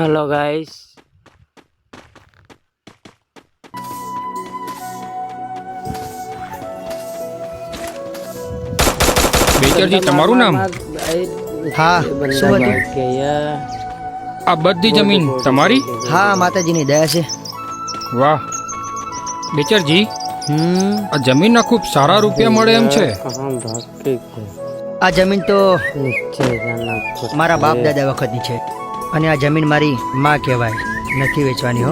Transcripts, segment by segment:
Hello guys, Becharji તમારું નામ? હા, શું હતું? આ બધી જમીન તમારી? હા, માતાજીની દયા છે. વાહ બેચરજી, આ જમીનના ખૂબ સારા રૂપિયા મળે એમ છે. આ જમીન તો મારા બાપ દાદા વખતની છે અને આ જમીન મારી માં કહેવાય, નથી વેચવાની હો.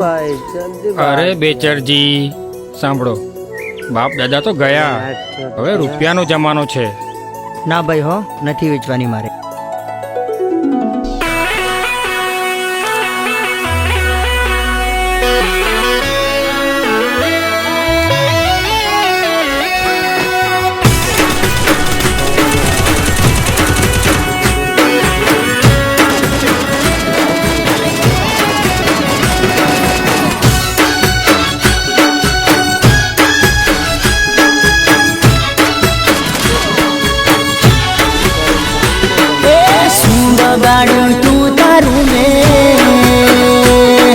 અરે બેચરજી સાંભળો, બાપ દાદા તો ગયા, હવે રૂપિયાનો જમાનો છે. ના ભાઈ હો, નથી વેચવાની મારે. બગાડું તું તારું મેં,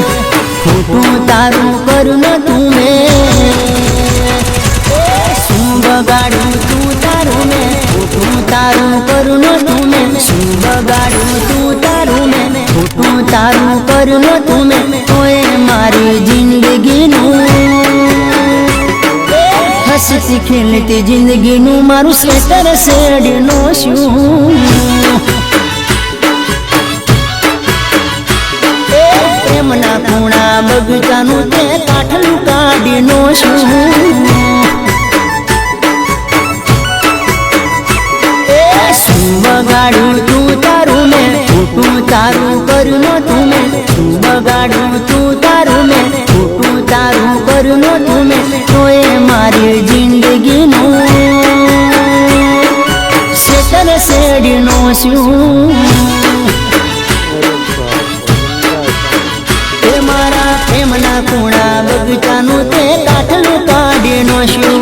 ખોટું તારું કરું ન તું મેં. શું બગાડું તું તારું મેં, ખોટું તારું કરું ન તું મેં. શું બગાડું તું તારું મેં, ખોટું તારું કરું ન તું મેં. તોય મારી જિંદગીનું હસતી ખેલતી જિંદગીનું મારું સ્વેટર શેડનો શું. પ્રેમના ખૂણા બગીચાનું તે કાઠલું કાઢીનો શું. શું બગાડું તું તારું મેં, ખોટું તારું કર્યું ન તું મેં. શું બગાડું તું તારું મેં, ખોટું તારું કર્યું ન તું મેં. તોય મારી જિંદગીનું શેતર શેડીનો શું. મારા પ્રેમના ખૂણા બગીચાનું તે કાઠલું કાઢીનો શું.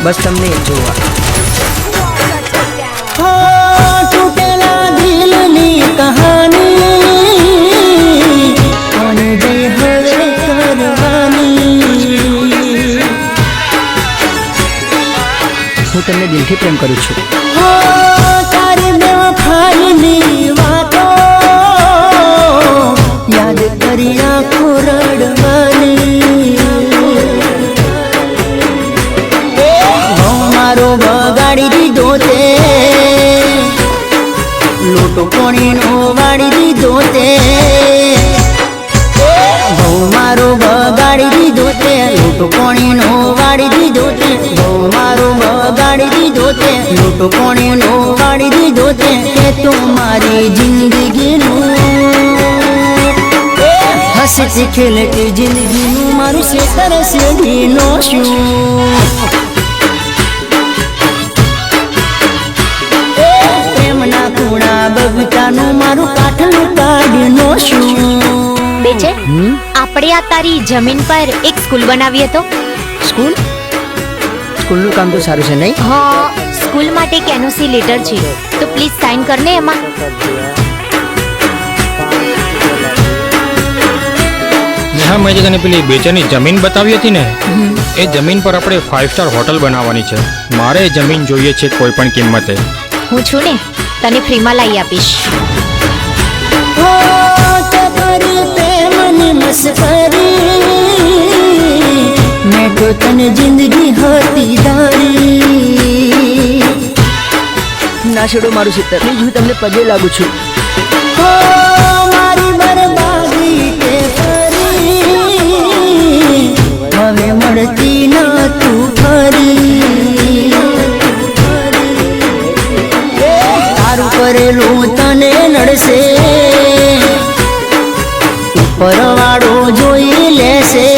બસ તમને જોવા. તૂટેલા દિલની કહાની અને જે હવે કરવાની. હું તમને દિલથી પ્રેમ કરું છું. તારી બેવફાઈની વાતો યાદ કરી આંખો રડવાની. મારો બગાડી દીધો તે લોટો કોણીનો વાળી દીધો તે. બહુ મારો બગાડી દીધો તે લોટો કોણીનો વાળી દીધો તે. બહુ મારો બગાડી દીધો તે લોટો કોણીનો વાળી દીધો તે. એ તો મારી જિંદગીનું હસતી ખેલતી જિંદગીનું મારું શેતર શેડીનો શું. બગીચાનું મારું કાઠલું કાઢીનો શું. બેચર, આપણે આ તારી જમીન પર એક સ્કૂલ બનાવીએ તો. સ્કૂલ? સ્કૂલનું કામ તો સારું છે નહીં? હા, સ્કૂલ માટે એક એનઓસી લેટર છે, તો પ્લીઝ સાઇન કર ને એમાં. હા, મેં જે તને પેલી બેચરની જમીન બતાવી હતી ને, એ જમીન પર આપણે 5 સ્ટાર હોટલ બનાવવાની છે. મારે એ જમીન જોઈએ છે કોઈ પણ કિંમતે. હું છું ને, તને ફ્રીમાં લાવી આપીશ. મેં તો તને જિંદગી હતી ધારી. ના છોડો મારું શેતર, પ્લીઝ હું તમને પગે લાગુ છું. મારી બરબાદી તે ફરી હવે મળતી ન તું ફરી. તારું કરેલું તને નડશે, ઉપરવાળો જોઈ લેશે.